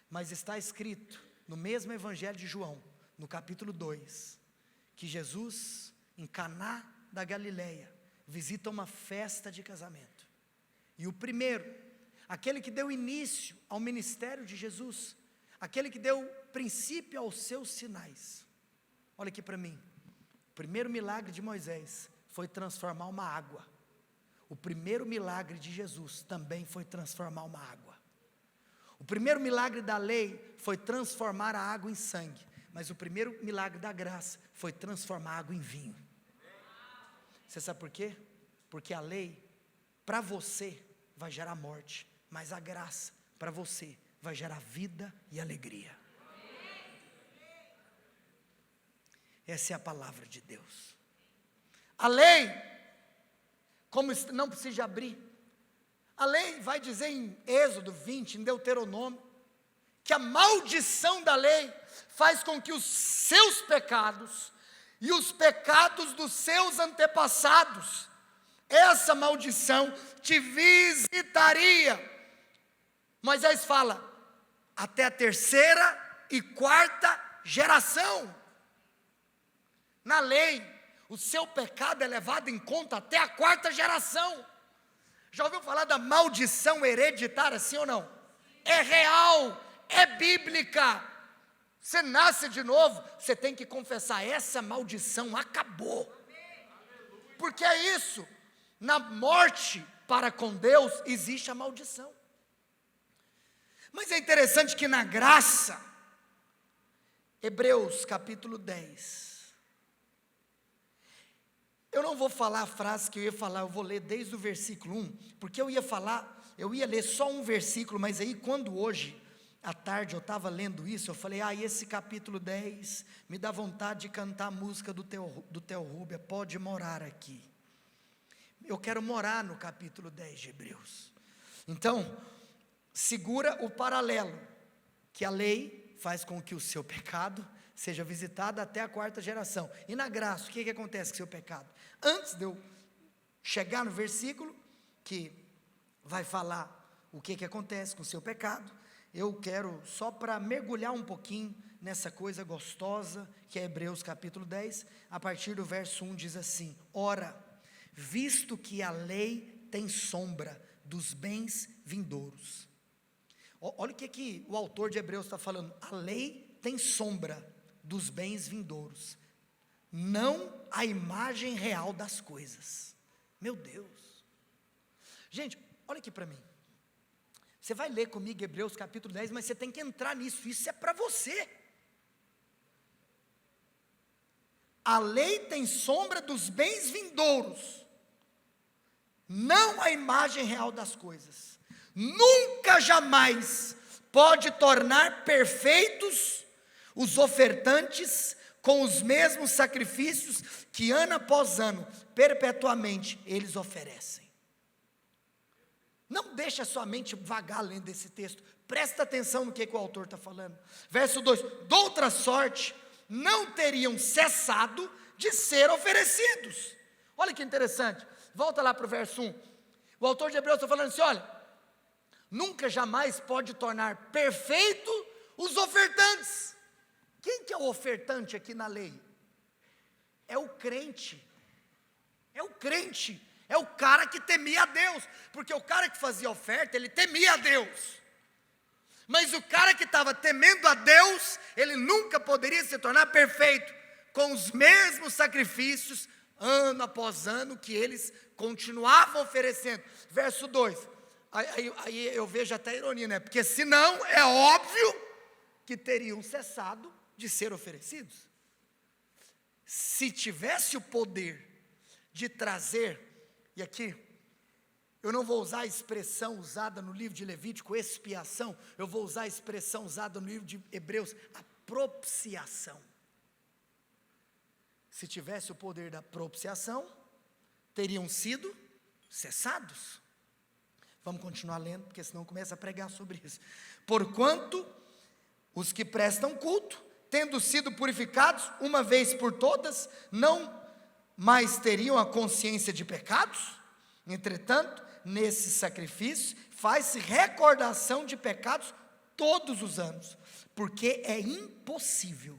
Mas está escrito no mesmo evangelho de João, no capítulo 2, que Jesus, em Caná da Galileia, visita uma festa de casamento. E o primeiro, aquele que deu início ao ministério de Jesus, aquele que deu princípio aos seus sinais. Olha aqui para mim. O primeiro milagre de Moisés foi transformar uma água. O primeiro milagre de Jesus também foi transformar uma água. O primeiro milagre da lei foi transformar a água em sangue. Mas o primeiro milagre da graça foi transformar a água em vinho. Você sabe por quê? Porque a lei, para você, vai gerar morte. Mas a graça, para você, vai gerar vida e alegria. Essa é a palavra de Deus. A lei, como não precisa abrir, A lei vai dizer em Êxodo 20, em Deuteronômio, que a maldição da lei faz com que os seus pecados e os pecados dos seus antepassados, essa maldição te visitaria. Moisés fala, até a terceira e quarta geração. Na lei, o seu pecado é levado em conta até a quarta geração. Já ouviu falar da maldição hereditária, sim ou não? É real, é bíblica. Você nasce de novo, você tem que confessar, essa maldição acabou. Porque é isso, na morte para com Deus existe a maldição. Mas é interessante que na graça, Hebreus capítulo 10, eu não vou falar a frase que eu ia falar, eu vou ler desde o versículo 1, porque eu ia ler só um versículo, mas aí quando hoje, à tarde, eu estava lendo isso, eu falei, esse capítulo 10, me dá vontade de cantar a música do Theo Rubia, pode morar aqui. Eu quero morar no capítulo 10 de Hebreus. Então, segura o paralelo, que a lei faz com que o seu pecado seja visitado até a quarta geração. E na graça, o que acontece com o seu pecado? Antes de eu chegar no versículo, que vai falar o que acontece com o seu pecado, eu quero, só para mergulhar um pouquinho nessa coisa gostosa, que é Hebreus capítulo 10, a partir do verso 1 diz assim, ora, visto que a lei tem sombra dos bens vindouros. Olha o que o autor de Hebreus está falando, a lei tem sombra dos bens vindouros, não a imagem real das coisas. Meu Deus. Gente, olha aqui para mim. Você vai ler comigo Hebreus capítulo 10, mas você tem que entrar nisso, isso é para você. A lei tem sombra dos bens vindouros, não a imagem real das coisas. Nunca, jamais pode tornar perfeitos os ofertantes com os mesmos sacrifícios que ano após ano, perpetuamente, eles oferecem. Não deixa a sua mente vagar lendo esse texto, presta atenção no que o autor está falando. Verso 2, de outra sorte, não teriam cessado de ser oferecidos. Olha que interessante, volta lá para o verso 1, o autor de Hebreus está falando assim, olha, nunca jamais pode tornar perfeito os ofertantes. Quem que é o ofertante aqui na lei? É o crente, é o crente, é o cara que temia a Deus, porque o cara que fazia oferta, ele temia a Deus, mas o cara que estava temendo a Deus, ele nunca poderia se tornar perfeito, com os mesmos sacrifícios, ano após ano, que eles continuavam oferecendo. Verso 2, aí eu vejo até ironia, né? Porque senão é óbvio que teriam cessado de ser oferecidos. Se tivesse o poder de trazer, e aqui, eu não vou usar a expressão usada no livro de Levítico, expiação, eu vou usar a expressão usada no livro de Hebreus, a propiciação. Se tivesse o poder da propiciação, teriam sido cessados. Vamos continuar lendo, porque senão começa a pregar sobre isso. Porquanto os que prestam culto, tendo sido purificados uma vez por todas, não mais teriam a consciência de pecados? Entretanto, nesse sacrifício, faz-se recordação de pecados todos os anos, porque é impossível.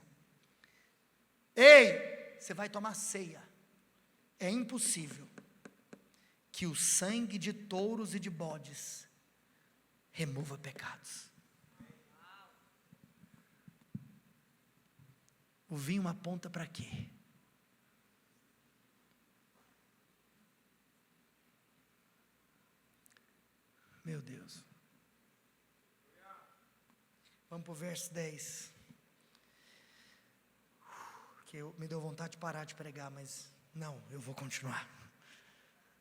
Ei, você vai tomar ceia, é impossível que o sangue de touros e de bodes remova pecados. O vinho aponta para quê? Meu Deus. Vamos para o verso 10. Que me deu vontade de parar de pregar, mas não, eu vou continuar.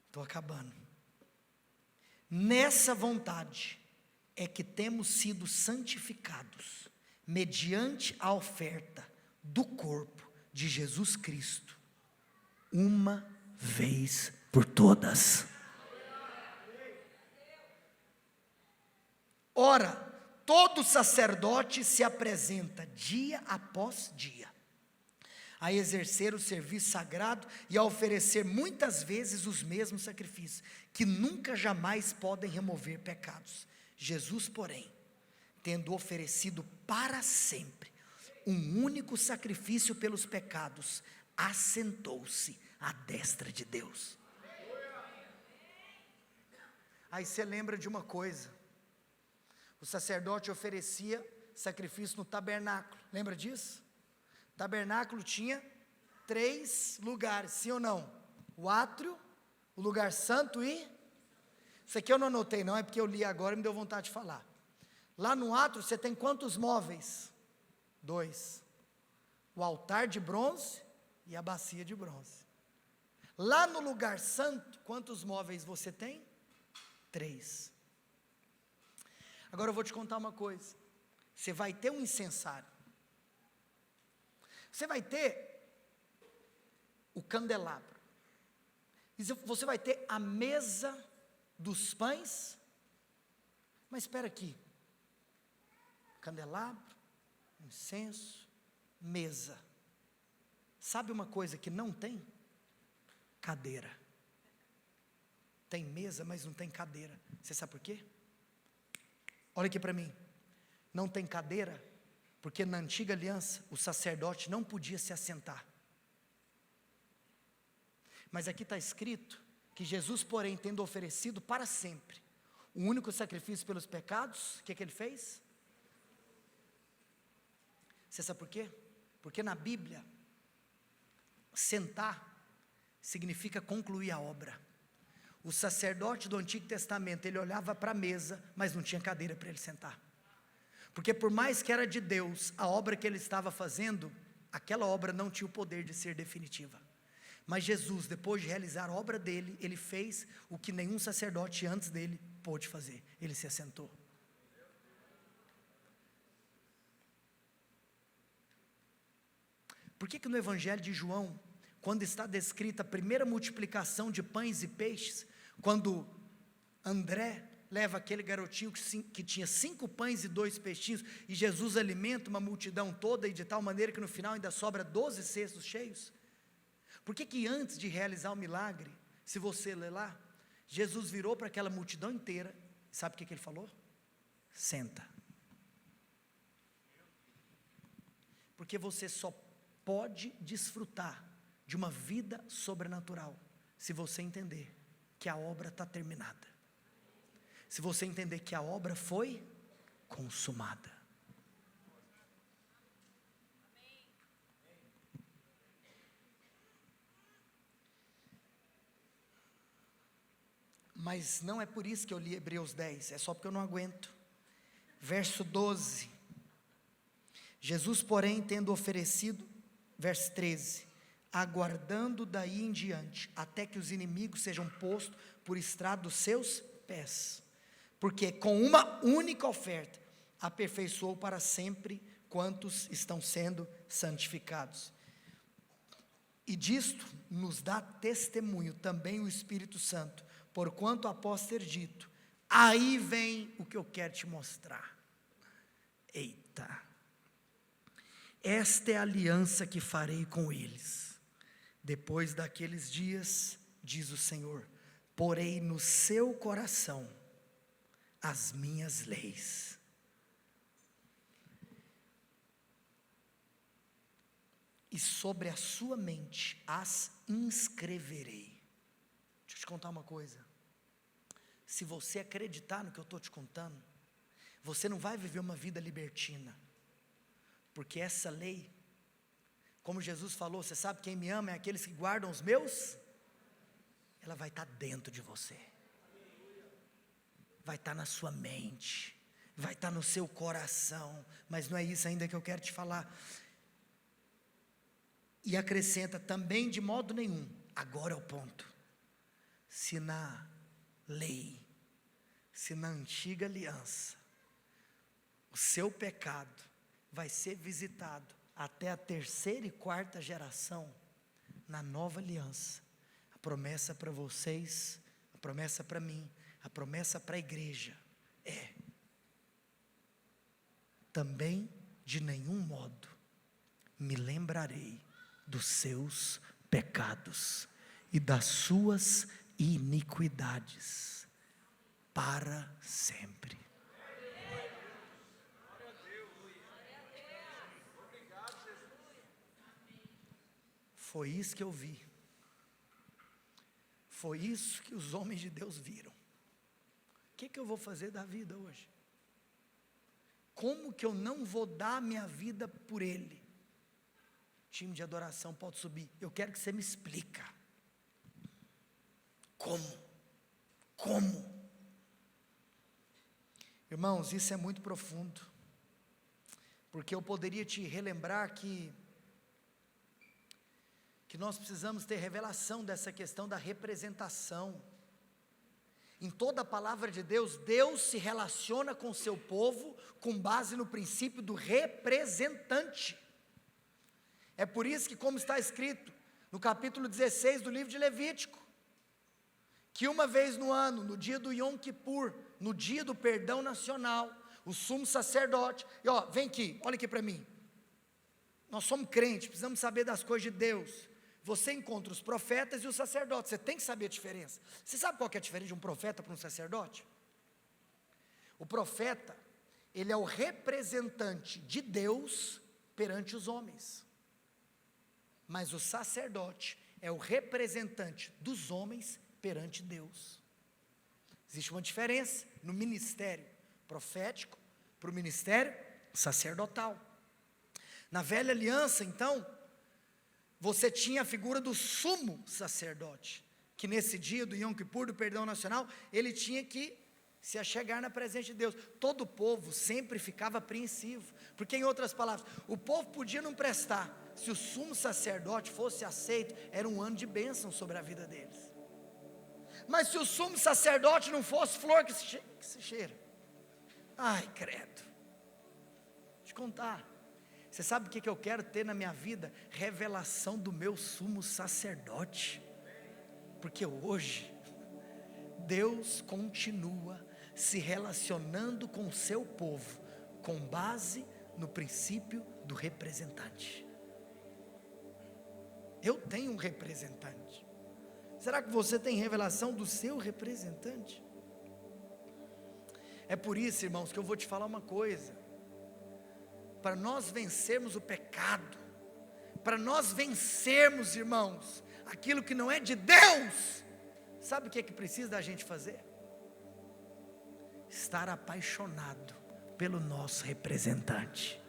Estou acabando. Nessa vontade é que temos sido santificados, mediante a oferta do corpo de Jesus Cristo, uma vez por todas. Ora, todo sacerdote se apresenta dia após dia, a exercer o serviço sagrado e a oferecer muitas vezes os mesmos sacrifícios, que nunca jamais podem remover pecados. Jesus, porém, tendo oferecido para sempre um único sacrifício pelos pecados, assentou-se à destra de Deus. Aí você lembra de uma coisa: o sacerdote oferecia sacrifício no tabernáculo, lembra disso? O tabernáculo tinha 3 lugares, sim ou não? O átrio, o lugar santo e... Isso aqui eu não anotei não, é porque eu li agora e me deu vontade de falar. Lá no átrio você tem quantos móveis? 2. O altar de bronze e a bacia de bronze. Lá no lugar santo, quantos móveis você tem? 3. Agora eu vou te contar uma coisa. Você vai ter um incensário. Você vai ter o candelabro. E você vai ter a mesa dos pães. Mas espera aqui. Candelabro, incenso, mesa. Sabe uma coisa que não tem? Cadeira. Tem mesa, mas não tem cadeira. Você sabe por quê? Olha aqui para mim. Não tem cadeira, porque na antiga aliança, o sacerdote não podia se assentar. Mas aqui está escrito que Jesus, porém, tendo oferecido para sempre o único sacrifício pelos pecados, o que ele fez? Você sabe por quê? Porque na Bíblia, sentar significa concluir a obra. O sacerdote do Antigo Testamento, ele olhava para a mesa, mas não tinha cadeira para ele sentar. Porque por mais que era de Deus, a obra que ele estava fazendo, aquela obra não tinha o poder de ser definitiva. Mas Jesus, depois de realizar a obra dele, ele fez o que nenhum sacerdote antes dele pôde fazer. Ele se assentou. Por que no Evangelho de João, quando está descrita a primeira multiplicação de pães e peixes, quando André leva aquele garotinho que tinha 5 pães e 2 peixinhos, e Jesus alimenta uma multidão toda, e de tal maneira que no final ainda sobra 12 cestos cheios? Por que antes de realizar o milagre, se você ler lá, Jesus virou para aquela multidão inteira, sabe o que ele falou? Senta. Porque você só pode desfrutar de uma vida sobrenatural se você entender que a obra está terminada, se você entender que a obra foi consumada. Mas não é por isso que eu li Hebreus 10, é só porque eu não aguento. Verso 12, Jesus, porém, tendo oferecido, verso 13, aguardando daí em diante, até que os inimigos sejam postos por estrado dos seus pés, porque com uma única oferta, aperfeiçoou para sempre quantos estão sendo santificados. E disto nos dá testemunho também o Espírito Santo, porquanto após ter dito, aí vem o que eu quero te mostrar. Eita, esta é a aliança que farei com eles, depois daqueles dias, diz o Senhor, porei no seu coração as minhas leis. E sobre a sua mente as inscreverei. Deixa eu te contar uma coisa. Se você acreditar no que eu estou te contando, você não vai viver uma vida libertina. Porque essa lei, como Jesus falou, você sabe quem me ama é aqueles que guardam os meus, ela vai estar dentro de você, vai estar na sua mente, vai estar no seu coração, mas não é isso ainda que eu quero te falar. E acrescenta também de modo nenhum, agora é o ponto, se na lei, se na antiga aliança, o seu pecado vai ser visitado até a 3ª e 4ª geração, na nova aliança, a promessa para vocês, a promessa para mim, a promessa para a igreja, também de nenhum modo me lembrarei dos seus pecados e das suas iniquidades para sempre. Foi isso que eu vi. Foi isso que os homens de Deus viram. O que eu vou fazer da vida hoje? Como que eu não vou dar minha vida por Ele? Time de adoração pode subir. Eu quero que você me explica. Como? Irmãos, isso é muito profundo. Porque eu poderia te relembrar que nós precisamos ter revelação dessa questão da representação. Em toda a palavra de Deus, Deus se relaciona com o seu povo com base no princípio do representante. É por isso que, como está escrito no capítulo 16 do livro de Levítico, que uma vez no ano, no dia do Yom Kippur, no dia do perdão nacional, o sumo sacerdote, e vem aqui, olha aqui para mim, nós somos crentes, precisamos saber das coisas de Deus. Você encontra os profetas e os sacerdotes, você tem que saber a diferença. Você sabe qual que é a diferença de um profeta para um sacerdote? O profeta, ele é o representante de Deus perante os homens, mas o sacerdote é o representante dos homens perante Deus. Existe uma diferença no ministério profético para o ministério sacerdotal. Na velha aliança, então, você tinha a figura do sumo sacerdote, que nesse dia do Yom Kippur, do perdão nacional, ele tinha que se achegar na presença de Deus. Todo o povo sempre ficava apreensivo, porque, em outras palavras, o povo podia não prestar, se o sumo sacerdote fosse aceito, era um ano de bênção sobre a vida deles. Mas se o sumo sacerdote não fosse, flor que se cheira. Ai, credo. Deixa eu te contar. Você sabe o que eu quero ter na minha vida? Revelação do meu sumo sacerdote. Porque hoje, Deus continua se relacionando com o seu povo, com base no princípio do representante. Eu tenho um representante. Será que você tem revelação do seu representante? É por isso, irmãos, que eu vou te falar uma coisa. Para nós vencermos o pecado, para nós vencermos, irmãos, aquilo que não é de Deus, sabe o que precisa da gente fazer? Estar apaixonado pelo nosso representante.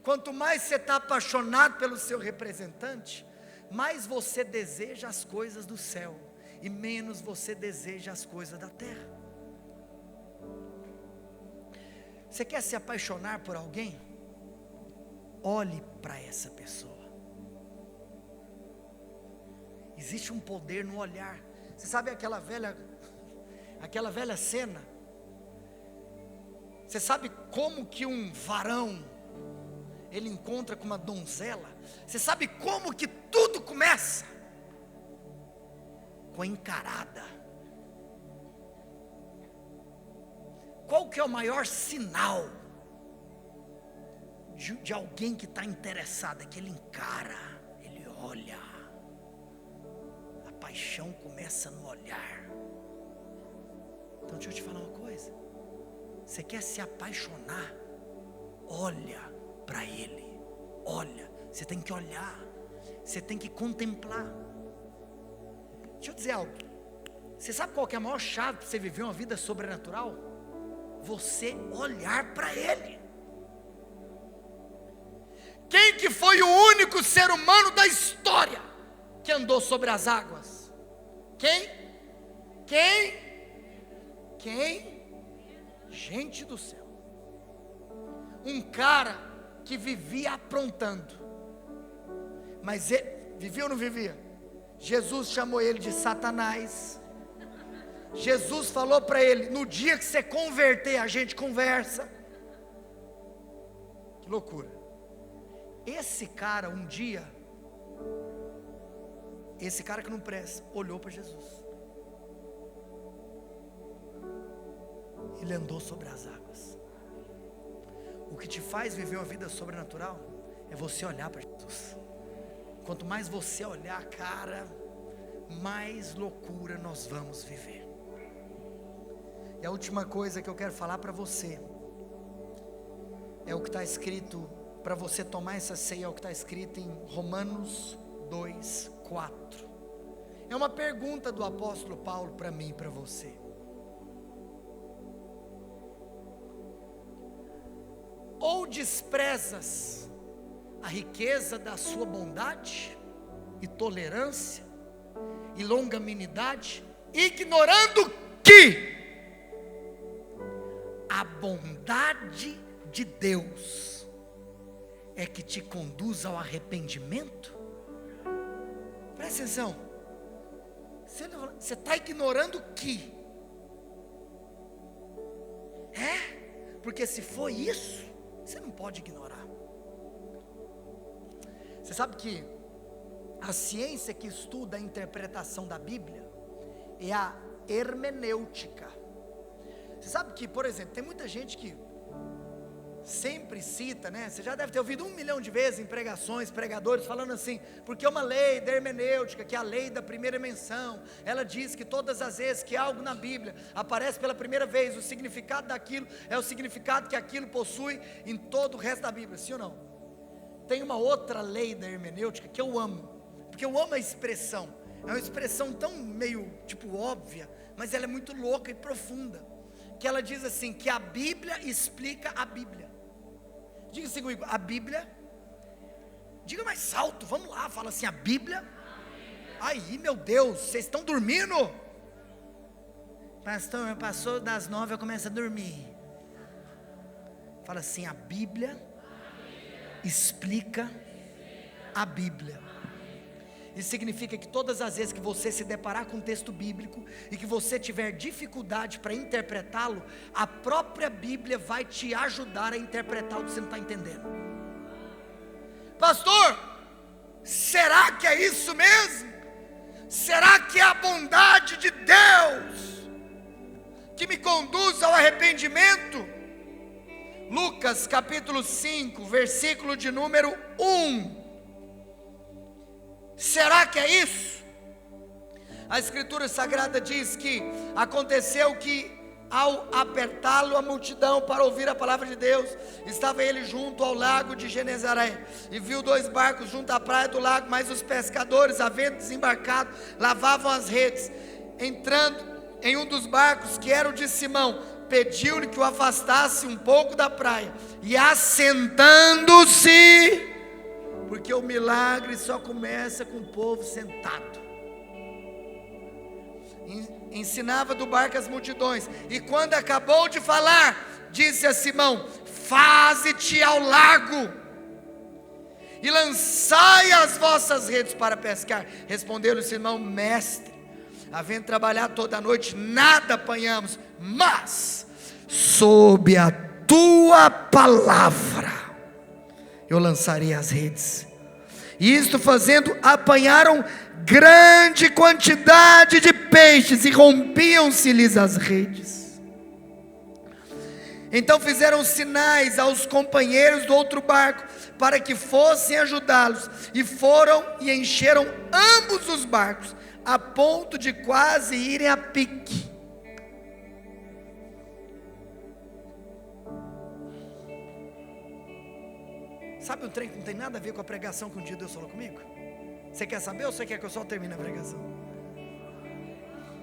Quanto mais você está apaixonado pelo seu representante, mais você deseja as coisas do céu, e menos você deseja as coisas da terra. Você quer se apaixonar por alguém? Olhe para essa pessoa. Existe um poder no olhar. Você sabe aquela velha cena? Você sabe como que um varão ele encontra com uma donzela? Você sabe como que tudo começa? Com a encarada. Qual que é o maior sinal de alguém que está interessado? É que ele encara, ele olha. A paixão começa no olhar. Então deixa eu te falar uma coisa. Você quer se apaixonar? Olha para ele. Olha, você tem que olhar. Você tem que contemplar. Deixa eu dizer algo. Você sabe qual que é a maior chave para você viver uma vida sobrenatural? Você olhar para ele. Quem que foi o único ser humano da história que andou sobre as águas? Quem? Gente do céu. Um cara que vivia aprontando. Mas ele vivia ou não vivia? Jesus chamou ele de Satanás. Jesus falou para ele: no dia que você converter, a gente conversa. Que loucura. Esse cara um dia, esse cara que não presta, olhou para Jesus. Ele andou sobre as águas. O que te faz viver uma vida sobrenatural é você olhar para Jesus. Quanto mais você olhar, cara, mais loucura nós vamos viver. E a última coisa que eu quero falar para você é o que está escrito, para você tomar essa ceia, é o que está escrito em Romanos 2:4. É uma pergunta do apóstolo Paulo para mim e para você. Ou desprezas a riqueza da sua bondade e tolerância e longanimidade, ignorando que a bondade de Deus é que te conduz ao arrependimento? Presta atenção. Você está ignorando que? Porque se foi isso, você não pode ignorar. Você sabe que a ciência que estuda a interpretação da Bíblia é a hermenêutica. Você sabe que, por exemplo, tem muita gente que sempre cita, né? Você já deve ter ouvido 1 milhão de vezes em pregações, pregadores falando assim, porque uma lei da hermenêutica, que é a lei da primeira menção, ela diz que todas as vezes que algo na Bíblia aparece pela primeira vez, o significado daquilo é o significado que aquilo possui em todo o resto da Bíblia, sim ou não? Tem uma outra lei da hermenêutica que eu amo, porque eu amo a expressão, é uma expressão tão meio tipo óbvia, mas ela é muito louca e profunda, que ela diz assim, que a Bíblia explica a Bíblia. Diga assim comigo, a Bíblia, diga mais alto, vamos lá, fala assim, a Bíblia, aí meu Deus, vocês estão dormindo? Pastor, passou das 9, eu começo a dormir. Fala assim, a Bíblia explica a Bíblia. Isso significa que todas as vezes que você se deparar com um texto bíblico e que você tiver dificuldade para interpretá-lo, a própria Bíblia vai te ajudar a interpretar o que você não está entendendo. Pastor, será que é isso mesmo? Será que é a bondade de Deus que me conduz ao arrependimento? Lucas capítulo 5, versículo de número 1. Será que é isso? A Escritura Sagrada diz que aconteceu que ao apertá-lo a multidão para ouvir a palavra de Deus, estava ele junto ao lago de Genezaré, e viu 2 barcos junto à praia do lago, mas os pescadores, havendo desembarcado, lavavam as redes. Entrando em um dos barcos, que era o de Simão, pediu-lhe que o afastasse um pouco da praia, e assentando-se, porque o milagre só começa com o povo sentado, ensinava do barco as multidões, e quando acabou de falar, disse a Simão, faze-te ao largo, e lançai as vossas redes para pescar. Respondeu-lhe Simão, mestre, havendo trabalhado toda a noite, nada apanhamos, mas sob a tua palavra eu lançarei as redes. E isto fazendo, apanharam grande quantidade de peixes, e rompiam-se-lhes as redes. Então fizeram sinais aos companheiros do outro barco, para que fossem ajudá-los, e foram e encheram ambos os barcos, a ponto de quase irem a pique. Sabe um trem que não tem nada a ver com a pregação que um dia Deus falou comigo? Você quer saber ou você quer que eu só termine a pregação?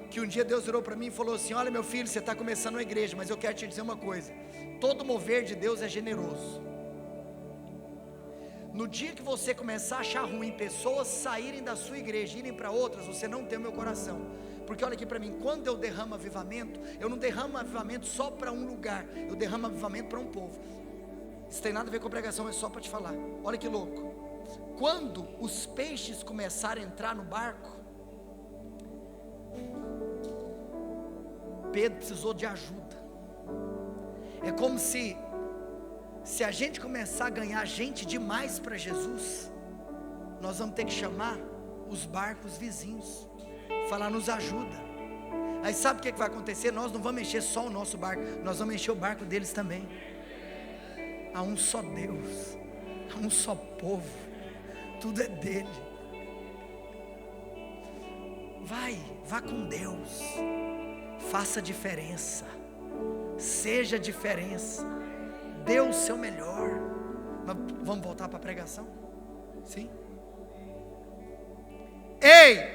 Que um dia Deus virou para mim e falou assim, olha meu filho, você está começando uma igreja, mas eu quero te dizer uma coisa, todo mover de Deus é generoso. No dia que você começar a achar ruim pessoas saírem da sua igreja, irem para outras, você não tem o meu coração. Porque olha aqui para mim, quando eu derramo avivamento, eu não derramo avivamento só para um lugar, eu derramo avivamento para um povo. Isso tem nada a ver com a pregação, mas só para te falar. Olha que louco. Quando os peixes começaram a entrar no barco, Pedro precisou de ajuda. É como se a gente começar a ganhar gente demais para Jesus, nós vamos ter que chamar os barcos vizinhos, falar, nos ajuda. Aí sabe o que vai acontecer? Nós não vamos encher só o nosso barco, nós vamos encher o barco deles também. há um só Deus, há um só povo, tudo é dele. Vá com Deus, faça diferença, seja diferença, dê o seu melhor. Mas vamos voltar para a pregação? Sim? Ei!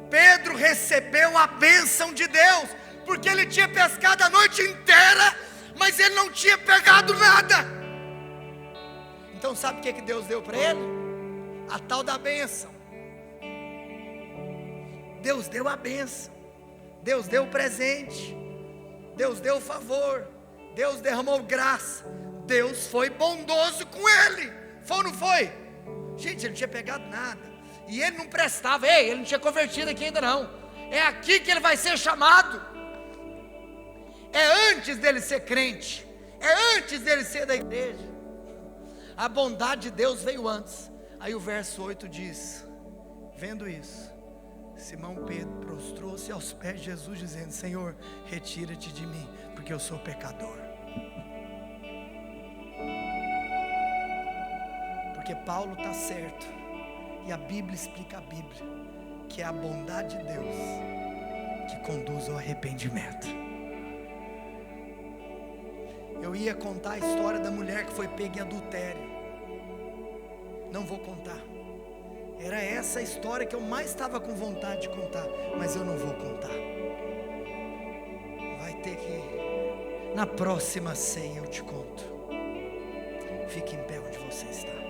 Pedro recebeu a bênção de Deus, porque ele tinha pescado a noite inteira, mas ele não tinha pegado nada. Então sabe o que Deus deu para ele? A tal da bênção. Deus deu a bênção, Deus deu o presente, Deus deu o favor, Deus derramou graça, Deus foi bondoso com ele. Foi ou não foi? Gente, ele não tinha pegado nada, e ele não prestava, ele não tinha convertido aqui ainda não. É aqui que ele vai ser chamado. É antes dele ser crente, é antes dele ser da igreja. A bondade de Deus veio antes. Aí o verso 8 diz: vendo isso, Simão Pedro prostrou-se aos pés de Jesus, dizendo: Senhor, retira-te de mim, porque eu sou pecador. Porque Paulo está certo, e a Bíblia explica a Bíblia, que é a bondade de Deus que conduz ao arrependimento. Eu ia contar a história da mulher que foi pega em adultério, não vou contar. Era essa a história que eu mais estava com vontade de contar, mas eu não vou contar. Vai ter que, na próxima ceia eu te conto. Fique em pé onde você está.